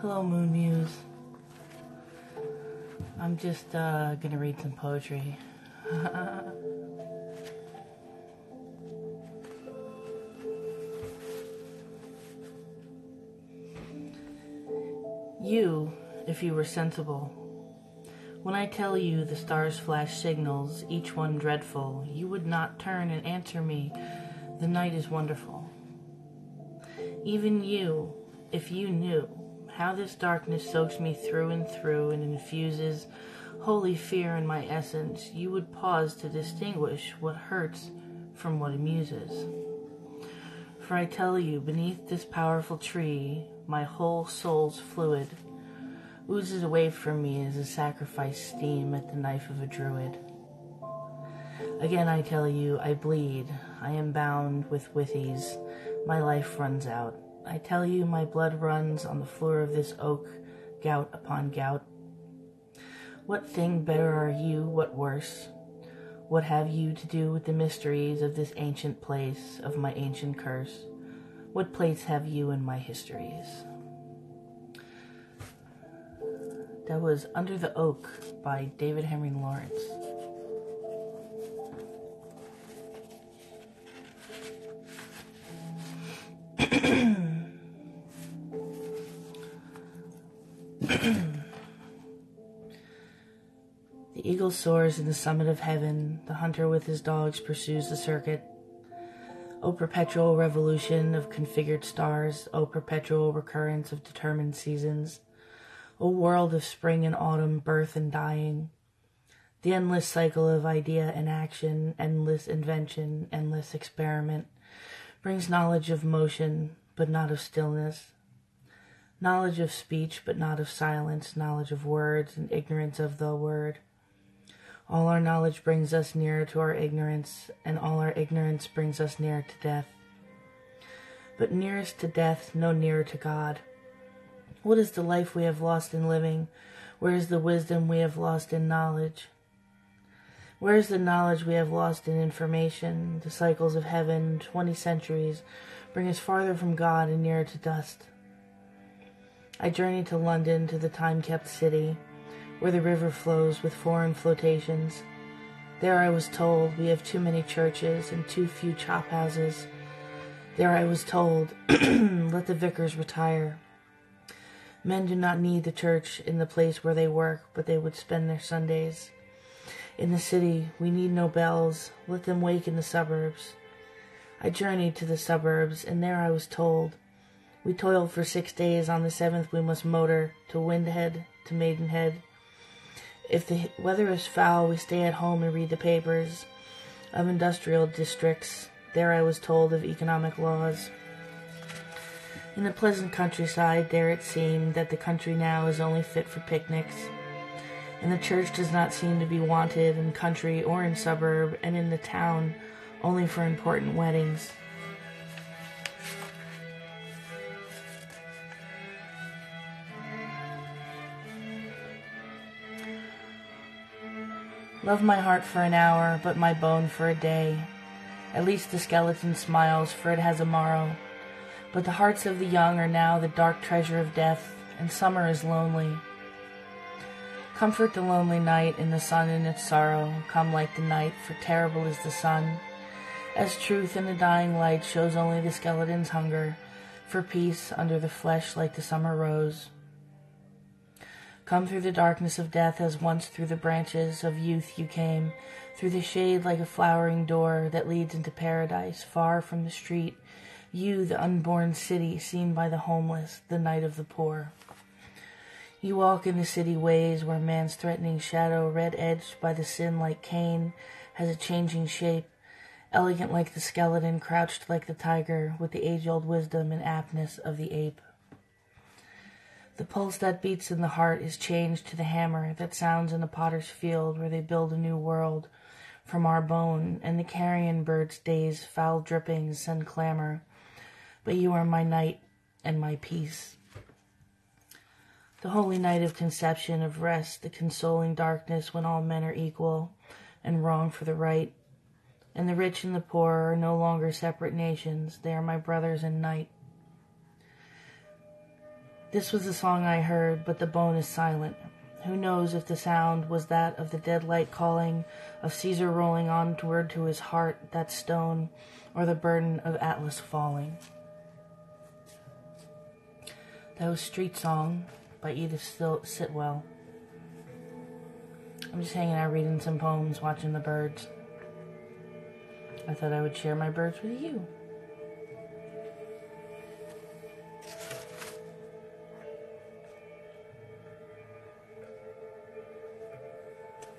Hello, Moon Muse. I'm just gonna read some poetry. You, if you were sensible. When I tell you the stars flash signals, each one dreadful, you would not turn and answer me, the night is wonderful. Even you, if you knew how this darkness soaks me through and infuses holy fear in my essence, you would pause to distinguish what hurts from what amuses. For I tell you, beneath this powerful tree, my whole soul's fluid oozes away from me as a sacrifice steam at the knife of a druid. Again I tell you, I bleed, I am bound with withies, my life runs out. I tell you, my blood runs on the floor of this oak, gout upon gout. What thing better are you, what worse? What have you to do with the mysteries of this ancient place, of my ancient curse? What place have you in my histories? That was Under the Oak by David Henry Lawrence. The eagle soars in the summit of heaven, the hunter with his dogs pursues the circuit. O perpetual revolution of configured stars, O perpetual recurrence of determined seasons, O world of spring and autumn, birth and dying, the endless cycle of idea and action, endless invention, endless experiment, brings knowledge of motion, but not of stillness, knowledge of speech, but not of silence, knowledge of words and ignorance of the word. All our knowledge brings us nearer to our ignorance, and all our ignorance brings us nearer to death. But nearest to death, no nearer to God. What is the life we have lost in living? Where is the wisdom we have lost in knowledge? Where is the knowledge we have lost in information? The cycles of heaven, 20 centuries, bring us farther from God and nearer to dust. I journeyed to London, to the time-kept city, where the river flows with foreign flotations. There I was told we have too many churches and too few chop houses. There I was told, let the vicars retire. Men do not need the church in the place where they work, but they would spend their Sundays. In the city, we need no bells. Let them wake in the suburbs. I journeyed to the suburbs, and there I was told, we toiled for 6 days. On the 7th we must motor to Windhead, to Maidenhead. If the weather is foul, we stay at home and read the papers of industrial districts. There I was told of economic laws. In the pleasant countryside, there it seemed that the country now is only fit for picnics, and the church does not seem to be wanted in country or in suburb, and in the town only for important weddings. Love my heart for an hour, but my bone for a day. At least the skeleton smiles, for it has a morrow. But the hearts of the young are now the dark treasure of death, and summer is lonely. Comfort the lonely night in the sun in its sorrow. Come like the night, for terrible is the sun. As truth in the dying light shows only the skeleton's hunger for peace under the flesh like the summer rose. Come through the darkness of death as once through the branches of youth you came, through the shade like a flowering door that leads into paradise, far from the street, you, the unborn city, seen by the homeless, the night of the poor. You walk in the city ways where man's threatening shadow, red-edged by the sin like Cain, has a changing shape, elegant like the skeleton, crouched like the tiger, with the age-old wisdom and aptness of the ape. The pulse that beats in the heart is changed to the hammer that sounds in the potter's field where they build a new world from our bone, and the carrion bird's days foul drippings send clamor. But you are my night and my peace. The holy night of conception, of rest, the consoling darkness when all men are equal and wrong for the right, and the rich and the poor are no longer separate nations, they are my brothers in night. This was the song I heard, but the bone is silent. Who knows if the sound was that of the dead light calling, of Caesar rolling onward to his heart that stone, or the burden of Atlas falling. That was Street Song by Edith Sitwell. I'm just hanging out reading some poems, watching the birds. I thought I would share my birds with you.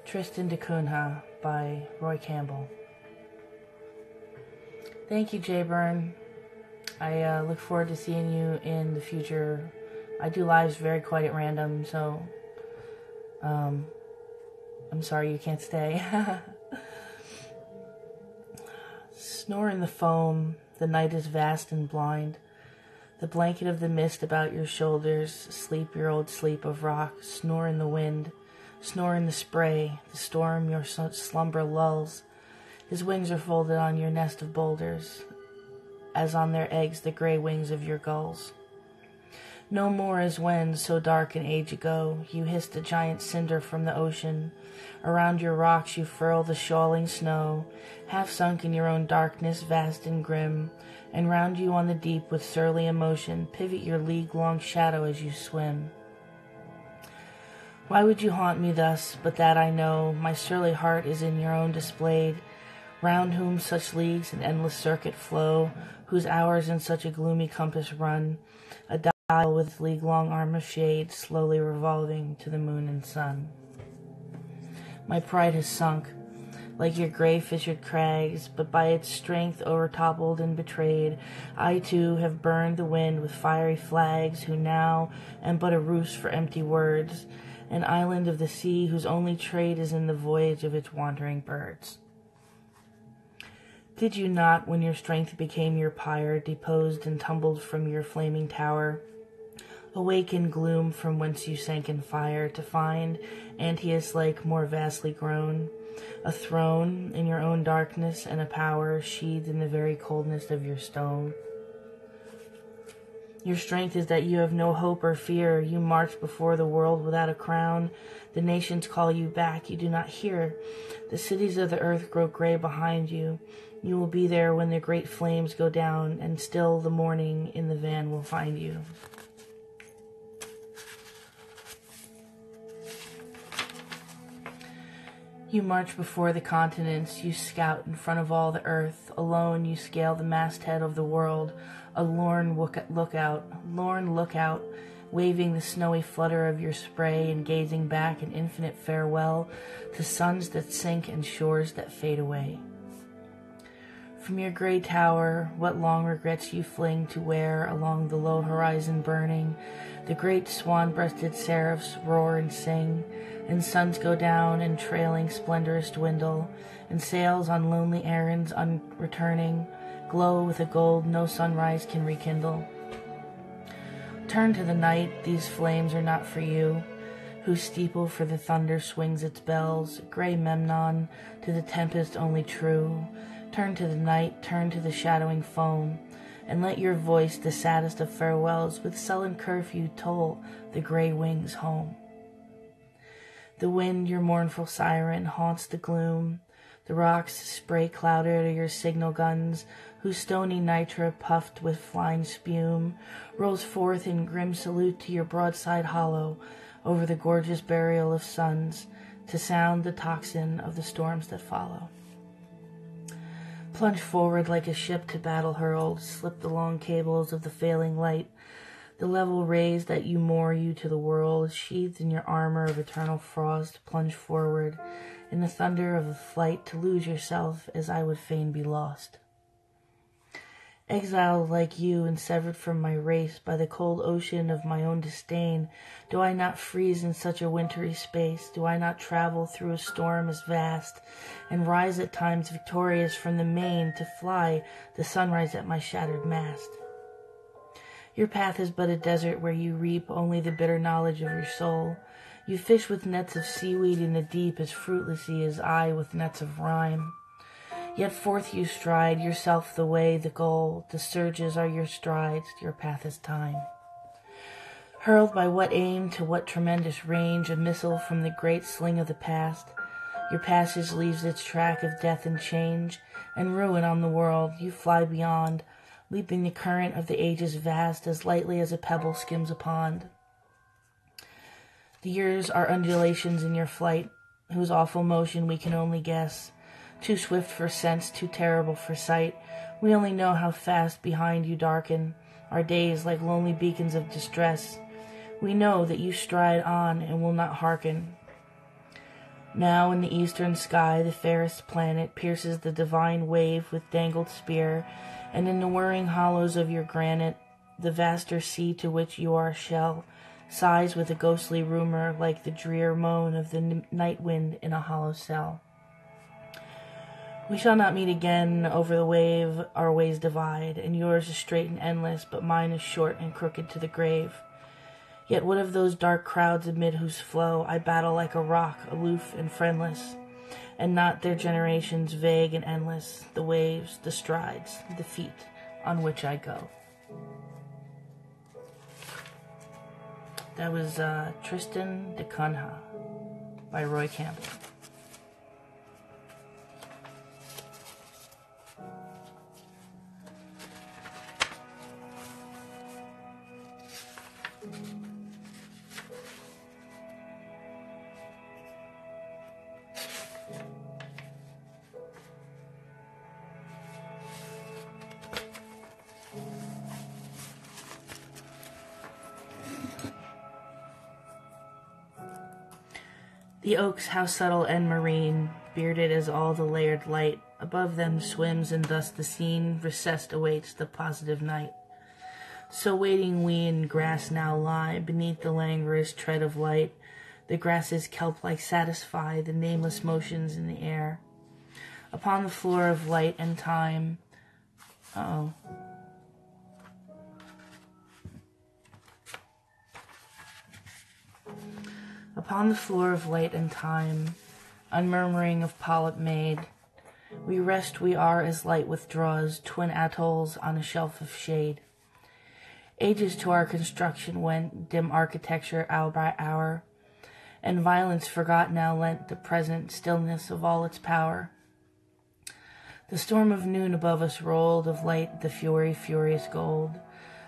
Tristan da Cunha by Roy Campbell. Thank you, Jay Byrne. I look forward to seeing you in the future. I do lives quite at random, so I'm sorry you can't stay. Snore in the foam, the night is vast and blind. The blanket of the mist about your shoulders, sleep your old sleep of rock, snore in the wind. Snore in the spray, the storm your slumber lulls. His wings are folded on your nest of boulders, as on their eggs the gray wings of your gulls. No more as when, so dark an age ago, you hissed a giant cinder from the ocean. Around your rocks you furl the shawling snow, half sunk in your own darkness vast and grim, and round you on the deep with surly emotion pivot your league-long shadow as you swim. Why would you haunt me thus, but that I know my surly heart is in your own displayed, round whom such leagues in endless circuit flow, whose hours in such a gloomy compass run, a dial with league-long arm of shade, slowly revolving to the moon and sun. My pride has sunk, like your gray-fissured crags, but by its strength overtoppled and betrayed, I too have burned the wind with fiery flags, who now am but a roost for empty words, an island of the sea whose only trade is in the voyage of its wandering birds. Did you not, when your strength became your pyre, deposed and tumbled from your flaming tower, awake in gloom from whence you sank in fire, to find, Antaeus-like more vastly grown, a throne in your own darkness and a power sheathed in the very coldness of your stone? Your strength is that you have no hope or fear. You march before the world without a crown. The nations call you back. You do not hear. The cities of the earth grow gray behind you. You will be there when the great flames go down, and still the morning in the van will find you. You march before the continents. You scout in front of all the earth. Alone you scale the masthead of the world. A lorn lookout, waving the snowy flutter of your spray and gazing back in infinite farewell to suns that sink and shores that fade away. From your gray tower, what long regrets you fling to where, along the low horizon burning, the great swan-breasted seraphs roar and sing, and suns go down and trailing splendorous dwindle, and sails on lonely errands unreturning, glow with a gold no sunrise can rekindle. Turn to the night, these flames are not for you, whose steeple for the thunder swings its bells, gray Memnon, to the tempest only true. Turn to the night, turn to the shadowing foam, and let your voice, the saddest of farewells, with sullen curfew toll the gray wings home. The wind, your mournful siren, haunts the gloom. The rocks, spray clouded, are your signal guns, whose stony nitra, puffed with flying spume, rolls forth in grim salute to your broadside hollow, over the gorgeous burial of suns, to sound the tocsin of the storms that follow. Plunge forward like a ship to battle hurled, slip the long cables of the failing light, the level rays that you moor you to the world, sheathed in your armor of eternal frost, plunge forward, in the thunder of a flight, to lose yourself as I would fain be lost. Exiled like you and severed from my race by the cold ocean of my own disdain, do I not freeze in such a wintry space? Do I not travel through a storm as vast, and rise at times victorious from the main, to fly the sunrise at my shattered mast? Your path is but a desert where you reap only the bitter knowledge of your soul. You fish with nets of seaweed in the deep, as fruitlessly as I with nets of rhyme. Yet forth you stride, yourself the way, the goal. The surges are your strides, your path is time. Hurled by what aim to what tremendous range, a missile from the great sling of the past, your passage leaves its track of death and change, and ruin on the world. You fly beyond, leaping the current of the ages vast, as lightly as a pebble skims a pond. The years are undulations in your flight, whose awful motion we can only guess. Too swift for sense, too terrible for sight, we only know how fast behind you darken our days like lonely beacons of distress. We know that you stride on and will not hearken. Now in the eastern sky the fairest planet pierces the divine wave with dangled spear, and in the whirring hollows of your granite, the vaster sea to which you are a shell sighs with a ghostly rumor like the drear moan of the night wind in a hollow cell. We shall not meet again over the wave, our ways divide, and yours is straight and endless, but mine is short and crooked to the grave. Yet what of those dark crowds amid whose flow I battle like a rock, aloof and friendless, and not their generations vague and endless, the waves, the strides, the feet on which I go. That was Tristan da Cunha by Roy Campbell. The oaks, how subtle and marine, bearded as all the layered light, above them swims, and thus the scene recessed awaits the positive night. So waiting we in grass now lie, beneath the languorous tread of light. The grasses kelp-like satisfy the nameless motions in the air. Upon the floor of light and time, Upon the floor of light and time, unmurmuring of polyp made, we rest, we are as light withdraws, twin atolls on a shelf of shade. Ages to our construction went, dim architecture hour by hour, and violence forgot now lent the present stillness of all its power. The storm of noon above us rolled, of light the fury, furious gold,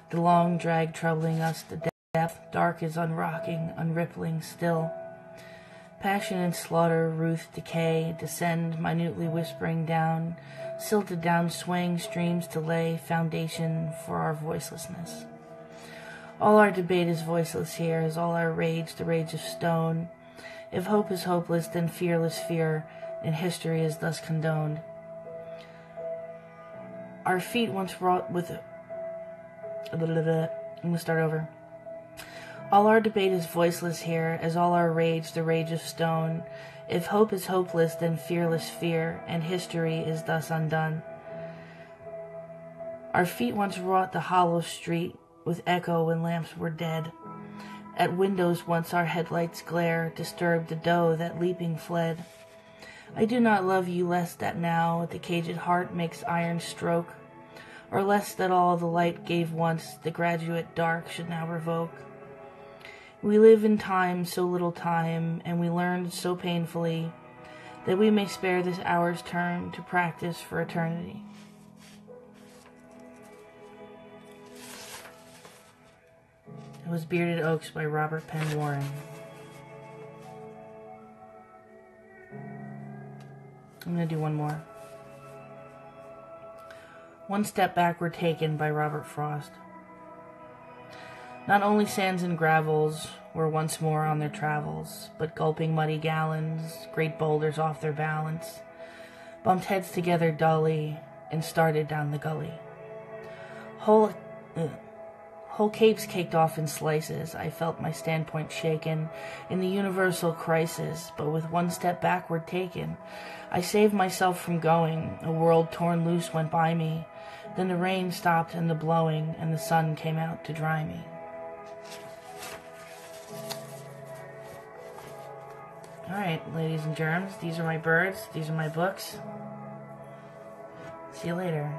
the long drag troubling us, the depth, dark as unrocking, unrippling still. Passion and slaughter, ruth, decay, descend, minutely whispering down, silted down swaying streams to lay foundation for our voicelessness. All our debate is voiceless here, as all our rage, the rage of stone. If hope is hopeless, then fearless fear, and history is thus condoned. Our feet once wrought with I'm gonna start over. All our debate is voiceless here, as all our rage, the rage of stone. If hope is hopeless, then fearless fear, and history is thus undone. Our feet once wrought the hollow street, with echo when lamps were dead. At windows once our headlights' glare disturbed the doe that leaping fled. I do not love you less that now the caged heart makes iron stroke, or less that all the light gave once the graduate dark should now revoke. We live in time, so little time, and we learned so painfully, that we may spare this hour's turn to practice for eternity. It was Bearded Oaks by Robert Penn Warren. I'm going to do one more. One Step Backward Taken by Robert Frost. Not only sands and gravels were once more on their travels, but gulping muddy gallons, great boulders off their balance, bumped heads together dully, and started down the gully. Whole capes caked off in slices, I felt my standpoint shaken in the universal crisis, but with one step backward taken, I saved myself from going. A world torn loose went by me, then the rain stopped and the blowing, and the sun came out to dry me. Alright, ladies and germs, these are my birds, these are my books. See you later.